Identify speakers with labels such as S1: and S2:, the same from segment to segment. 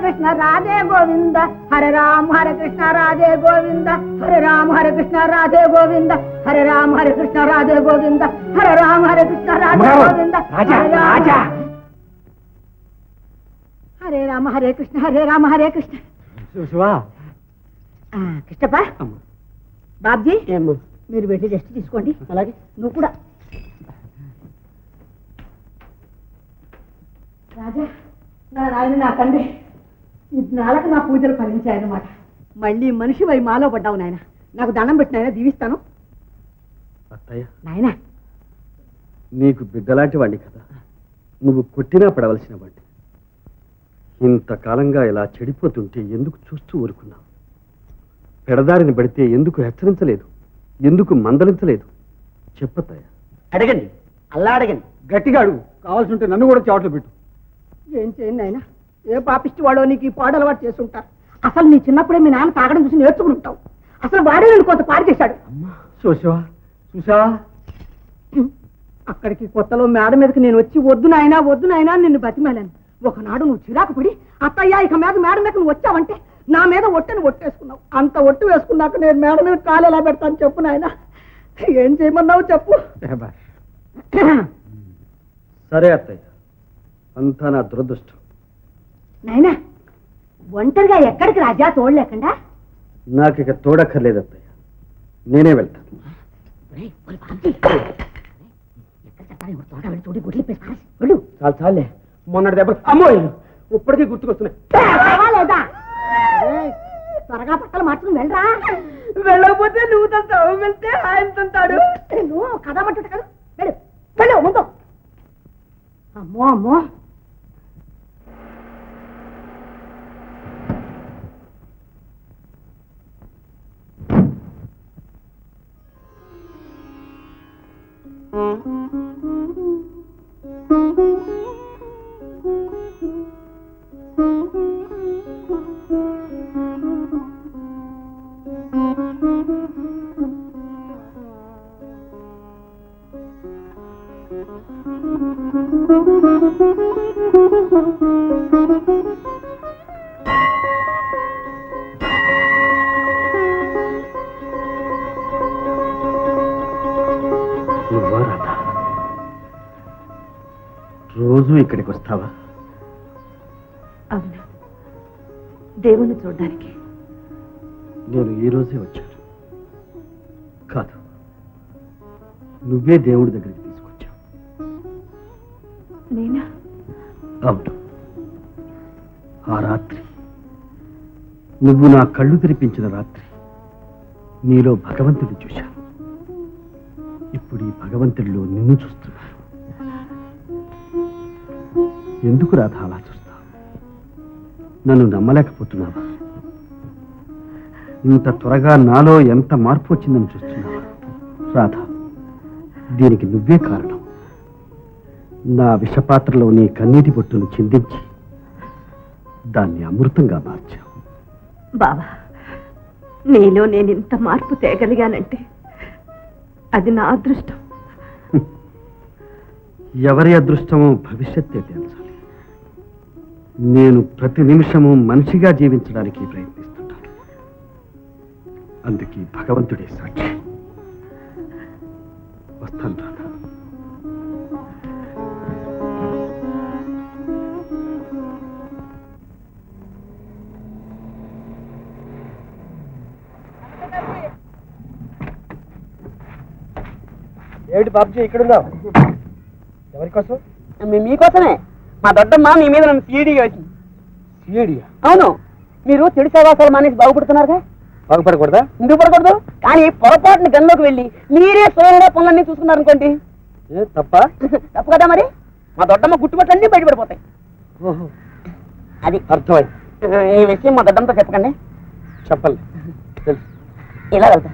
S1: కృష్ణ రాధే గోవింద హరే రామ హరే కృష్ణ రాధే గోవింద హరే రామ హరే కృష్ణ రాధే గోవింద హరే రామ హరే కృష్ణ రాధే గోవింద హరే రామ హరే కృష్ణ రాధే గోవింద హరే రామ హరే కృష్ణ హరే రామ హరే కృష్ణ. కృష్ణప్ప బాబ్జీ మీరు వెళ్ళి రెస్ట్ తీసుకోండి. అలాగే నువ్వు కూడా. రాజా నా నాయన నా తండ్రి నాళ్ళకు నా పూజలు ఫలించాయన్నమాట. మళ్ళీ మనిషి వై మాలో పడ్డావు నాయన. నాకు దండం పెట్టినాయన దీవిస్తాను. నాయన
S2: నీకు బిడ్డలాంటి వాడిని కదా, నువ్వు కొట్టినా పడవలసిన వాడిని. ఇంతకాలంగా ఇలా చెడిపోతుంటే ఎందుకు చూస్తూ ఊరుకున్నావు? పెడదారిని పడితే ఎందుకు హెచ్చరించలేదు? ఎందుకు మందలించలేదు? చెప్పతాయ.
S3: అడగండి, అల్లా అడగండి.
S2: గట్టిగా అడుగు. కావాల్సి ఉంటే నన్ను కూడా చాట్లు పెట్టు.
S1: ఏం చేయండి ఆయన? ఏ పాపిష్టి వాడో నీకు ఈ పాడు అలవాటు చేస్తుంటారు. అసలు నీ చిన్నప్పుడే మీ నాన్న తాగడం చూసి నేర్చుకుంటావు. అసలు వాడే నేను కొంత పాడు చేశాడు.
S2: చూసావా చూసావా?
S1: అక్కడికి కొత్తలో మేడ మీదకి నేను వచ్చి వద్దు నాయనా నిన్ను బతిమాలాను. ఒకనాడు నువ్వు చిరాకు పడి అత్తయ్య ఇక మీద మేడ మీద నువ్వు వచ్చావంటే నా మీద ఒట్టని ఒట్టేసుకున్నావు. అంత ఒట్టు వేసుకున్నాక నేను మేడ మీద కాలు ఎలా పెడతాను చెప్పు నాయన. ఏం చేయమన్నావు చెప్పు.
S2: సరే అత్తయ్య, అంతా నా దురదృష్టం.
S1: నాయనా ఒంటరిగా ఎక్కడికి రాజా తోడలేకుండా?
S2: నాకు ఇక తోడక్కర్లేదు అత్తయ్య, నేనే వెళ్తాను. చాలు చాలే, మొన్నటి దెబ్బ అమ్మో ఇప్పటికీ గుర్తుకొస్తున్నాయి.
S1: త్వరగా పక్కలు మార్చుకుని వెళ్ళరా. వెళ్ళకపోతే నువ్వు తంతావు, వెళ్తే ఆయన తంతాడు. నువ్వు కథ మట్టు కదా, వెళ్ళు వెళ్ళు ముందు. అమ్మో అమ్మో.
S2: రోజు ఇక్కడికి వస్తావా?
S1: అవును, దేవుణ్ణి చూడడానికి.
S2: నేను ఈ రోజే వచ్చాను. కాదు, నువ్వే దేవుడి దగ్గరికి తీసుకొచ్చావు.
S1: నేనా?
S2: అవును. ఆ రాత్రి నువ్వు నా కళ్ళు తెరిపించిన రాత్రి నీలో భగవంతుడిని చూశాను. ఇప్పుడు ఈ భగవంతుడిలో నిన్ను చూస్తున్నాను. ఎందుకు రాధ అలా చూస్తావు? నన్ను నమ్మలేకపోతున్నావా? ఇంత త్వరగా నాలో ఎంత మార్పు వచ్చిందని చూస్తున్నావా? రాధ, దీనికి నువ్వే కారణం. నా విషపాత్రలో నీ కన్నీటి బొట్టును చిందించి దాన్ని అమృతంగా మార్చావు.
S1: బావా, నీలో నేను ఇంత మార్పు తేగలిగానంటే అది నా అదృష్టం.
S2: ఎవరి అదృష్టమో భవిష్యత్తే తెలుసాలి. నేను ప్రతి నిమిషము మనిషిగా జీవించడానికి ప్రయత్నిస్తుంటాను. అందుకే భగవంతుడే సాక్షి. వస్తాను రాధ. ఏమిటి బాబుజీ ఇక్కడున్నావు? ఎవరి కోసం?
S3: మీకోసమే. మా దొడ్డమ్మ మీ మీద నన్ను సీడీగా వచ్చింది.
S2: సీడీయా?
S3: అవును. మీరు చెడు సహవాసాలు మానేసి బాగుపడుతున్నారుగా.
S2: బాగుపడకూడదా?
S3: ఎందుకు పడకూడదు? కానీ పొరపాటుని గన్లోకి వెళ్ళి మీరే స్వయంగా పనులన్నీ చూసుకున్నారనుకోండి.
S2: తప్ప?
S3: తప్పు కదా మరి. మా దొడ్డమ్మ గుట్టుబట్టలన్నీ బయటపడిపోతాయి. అది
S2: అర్థమైంది.
S3: ఈ విషయం మా దొడ్డమ్మతో చెప్పకండి.
S2: చెప్పాలి.
S3: ఇలా వెళ్తా.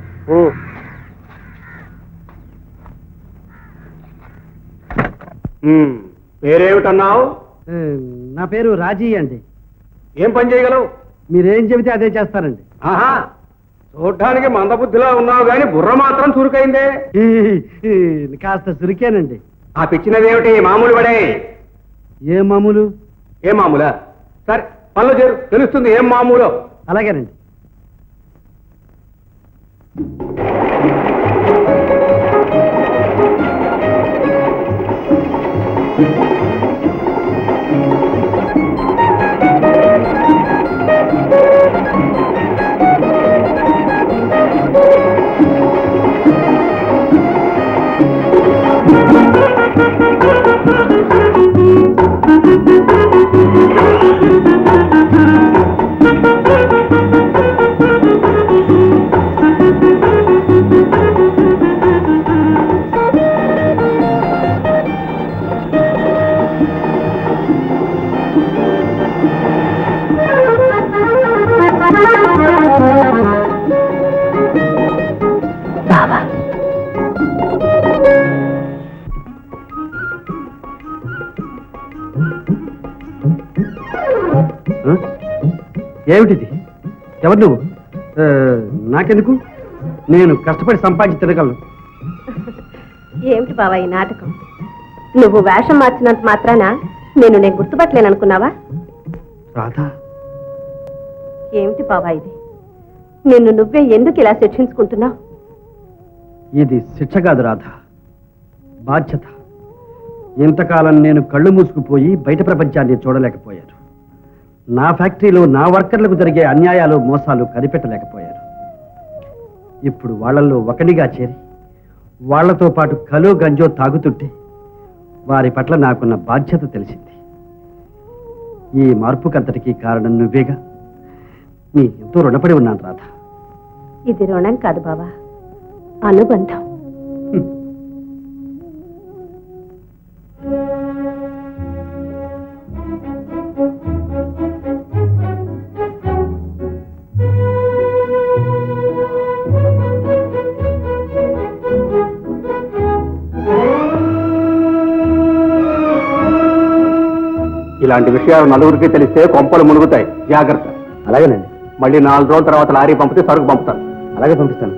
S2: పేరేమిటన్నావు? నా పేరు రాజీ అండి. ఏం పని చేయగలవు? మీరేం చెబితే అదే చేస్తానండి. ఆహా, చూడ్డానికి మందబుద్ధిలో ఉన్నావు గాని బుర్ర మాత్రం చురుకైందే. కాస్త చురికానండి. ఆ పిచ్చినదేమిటి? మామూలు పడే. ఏ మామూలు? ఏ మామూలా? సరే, పనిలో చేరు, తెలుస్తుంది ఏం మామూలో.
S4: అలాగేనండి. ఏమిటిది? ఎవరు నువ్వు? నాకెందుకు? నేను కష్టపడి సంపాదించి తిరగలను.
S5: ఏమిటి బావా ఈ నాటకం? నువ్వు వేషం మార్చినంత మాత్రాన నేను గుర్తుపట్టలేననుకున్నావా?
S4: రాధా,
S5: ఏమిటి బావా ఇది? నిన్ను నువ్వే ఎందుకు ఇలా శిక్షించుకుంటున్నావు?
S4: ఇది శిక్ష కాదు రాధా, బాధ్యత. ఇంతకాలం నేను కళ్ళు మూసుకుపోయి బయట ప్రపంచాన్ని చూడలేకపోయాను. నా ఫ్యాక్టరీలో నా వర్కర్లకు జరిగే అన్యాయాలు మోసాలు కనిపెట్టలేకపోయారు. ఇప్పుడు వాళ్లలో ఒకనిగా చేరి వాళ్లతో పాటు కలో గంజో తాగుతుంటే వారి పట్ల నాకున్న బాధ్యత తెలిసింది. ఈ మార్పుకంతటికీ కారణం నువ్వేగా. నీ ఎంతో రుణపడి ఉన్నాను రాధా.
S5: ఇది రుణం కాదు బావా, అనుబంధం.
S2: ఇలాంటి విషయాలు నలుగురికి తెలిస్తే కొంపలు మునుగుతాయి, జాగ్రత్త.
S4: అలాగేనండి.
S2: మళ్ళీ 4 రోజుల తర్వాత లారీ పంపితే సరుకు పంపుతాను.
S4: అలాగే పంపిస్తాను.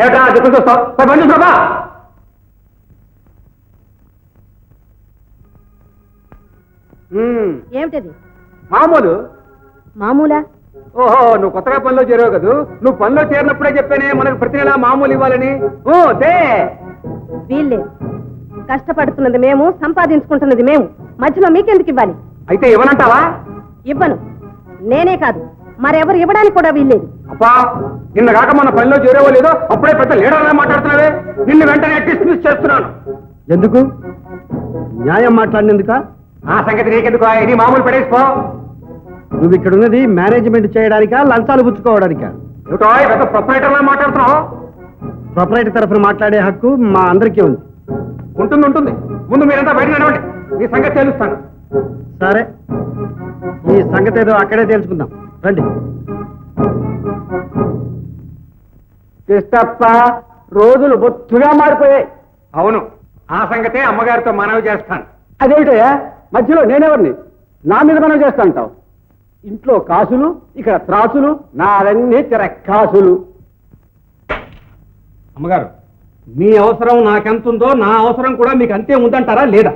S2: ఏమిటా దిక్కులు చూస్తావు? బండి చూసుకో.
S5: ఏమిటది?
S2: మామూలు.
S5: మామూలా?
S2: ఓహో, నువ్వు కొత్తగా పనిలో చేరావు కదా. నువ్వు పనిలో చేరినప్పుడే చెప్పానే మనకు ప్రతి నెలా మామూలు ఇవ్వాలని. ఓ దే
S5: వీళ్ళే కష్టపడుతున్నది మేము, సంపాదించుకుంటున్నది మేము. మధ్యలో మీకెందుకు ఇవ్వాలి?
S2: అయితే ఇవ్వనంటావా?
S5: ఇవ్వను. నేనే కాదు, మరెవరు ఇవ్వడానికి కూడా వీల్లేదు.
S2: అప్పా, నిన్న కాక మన పనిలో చేరేవో లేదో అప్పుడే పెద్ద లీడర్లా మాట్లాడుతున్నావే. నిన్ను వెంటనే డిస్మిస్ చేస్తున్నాను.
S4: ఎందుకు? న్యాయం మాట్లాడినందుక?
S2: ఆ సంగతి నీకెందుకు? ఇది మామూలు పడేసిపో.
S4: నువ్వు ఇక్కడ ఉన్నది మేనేజ్మెంట్ చేయడానికా, లంచాలు పుచ్చుకోవడానికా?
S2: ఏమిటో పెద్ద ప్రొపరేటర్లా మాట్లాడుతున్నావు.
S4: ప్రొపరైటర్ తరఫున మాట్లాడే హక్కు మా అందరికీ ఉంది.
S2: ఉంటుంది ఉంటుంది. ముందు మీరంతా బయట నడవండి, ఈ సంగతి తెలుస్తాను.
S4: సరే, ఈ సంగతి ఏదో అక్కడే తెలుసుకుందాం. రండి.
S2: కృష్ణప్ప, రోజులు బొత్తుగా మారిపోయాయి. అవును, ఆ సంగతే అమ్మగారితో మనవి చేస్తాను. అదేమిటయ్యా మధ్యలో నేనెవరిని? నా మీద మనవి చేస్తా అంటావు? ఇంట్లో కాసులు, ఇక్కడ త్రాసులు, నావన్నీ తిరక్కాసులు. అమ్మగారు, మీ అవసరం నాకెంతుందో నా అవసరం కూడా మీకు అంతే ఉందంటారా లేదా?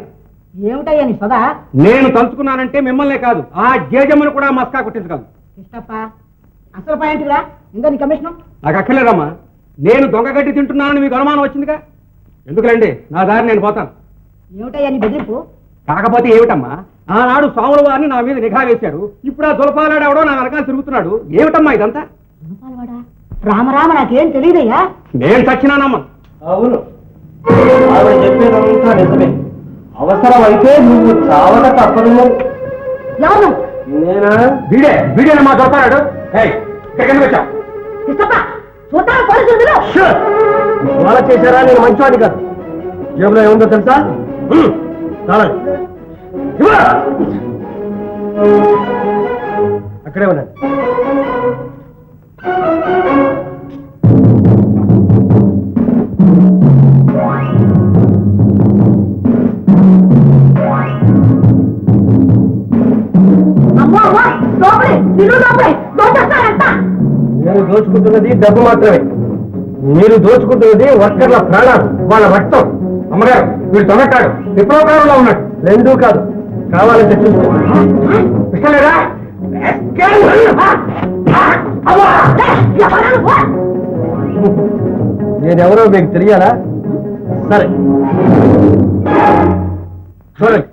S1: ఏమిటయ్యా నీ సదా?
S2: నేను తలుచుకున్నానంటే మిమ్మల్నే కాదు, ఆ జేజమ్మను కూడా మస్కా కొట్టించగలను.
S1: కృష్ణప్ప, అసలు పాయింట్రా ఇంకా నీ కమిషన్?
S2: నాకు అక్కర్లేదమ్మా. నేను దొంగగడ్డి తింటున్నానని మీకు అనుమానం వచ్చిందిగా. ఎందుకులేండి, నా దారి నేను పోతాను.
S1: ఏమిటయ్యా నీ బెదిరింపు?
S2: కాకపోతే ఏమిటమ్మా, ఆనాడు స్వాముల వారిని నా మీద నిఘా వేశారు. ఇప్పుడు ఆ దులపాలాడేవడో నా వెనకాల తిరుగుతున్నాడు. ఏమిటమ్మా ఇదంతా?
S1: రామరామ, నాకేం తెలియదయ్యా.
S2: నేను చచ్చినానమ్మా.
S4: అవును, ఆవిడ చెప్పేదంతా నిజమే. అవసరం అయితే నువ్వు చావక తప్పదు.
S1: ఎవరు?
S4: నేనా?
S2: వీడేనా మా దొరపాడు? ఇక్కడికి వచ్చావు?
S1: కృష్ణప్ప, చూద్దాం పోలీసులు.
S4: వాళ్ళ చేశారా? నేను మంచివాడిని కాదు. జేబులో ఏముందో తెలుసా? అక్కడే ఉన్నాను. నేను దోచుకుంటున్నది డబ్బు మాత్రమే. మీరు దోచుకుంటున్నది వర్కర్ల ప్రాణాలు, వాళ్ళ రక్తం.
S2: అమ్మగారు, వీడు దొంగటాడు, విప్లవకారంలో ఉన్నాడు.
S4: రెండూ కాదు,
S2: కావాలంటే చూసుకో. విషయం లేదా? నేనెవరో మీకు తెలియాలా? సరే చూడండి.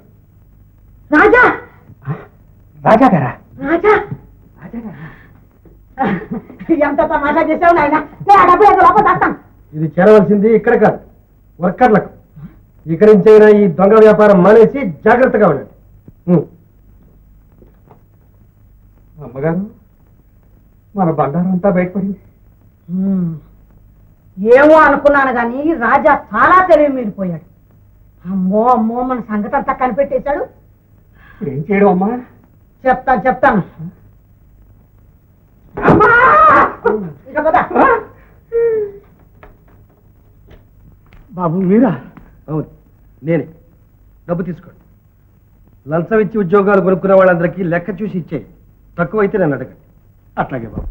S1: రాజా
S2: రాజా గారా?
S1: రాజా ఎంత తమాషా చేసావు నాయన. నేను ఆ డబ్బు ఏదో లోపల దాస్తాను.
S2: ఇది చేరవలసింది ఇక్కడ కాదు, వర్కర్లకు. ఇక్కడి నుంచైనా ఈ దొంగ వ్యాపారం మానేసి జాగ్రత్తగా ఉండండి. అమ్మగారు, మన బంగారం అంతా బయటపడింది.
S1: ఏమో అనుకున్నాను కానీ రాజా చాలా తెలివి మీరిపోయాడు. అమ్మో అమ్మో మన సంగతి అంతా కనిపెట్టేశాడు.
S2: ఇప్పుడు ఏం చేయడం అమ్మా?
S1: చెప్తాను అమ్మా! ఇక పద.
S2: బాబు మీరా? అవును నేనే. డబ్బు తీసుకోండి. లంచం ఇచ్చి ఉద్యోగాలు కొనుక్కున్న వాళ్ళందరికీ లెక్క చూసి ఇచ్చేయి. తక్కువైతే నన్ను అడగండి. అట్లాగే బాబు.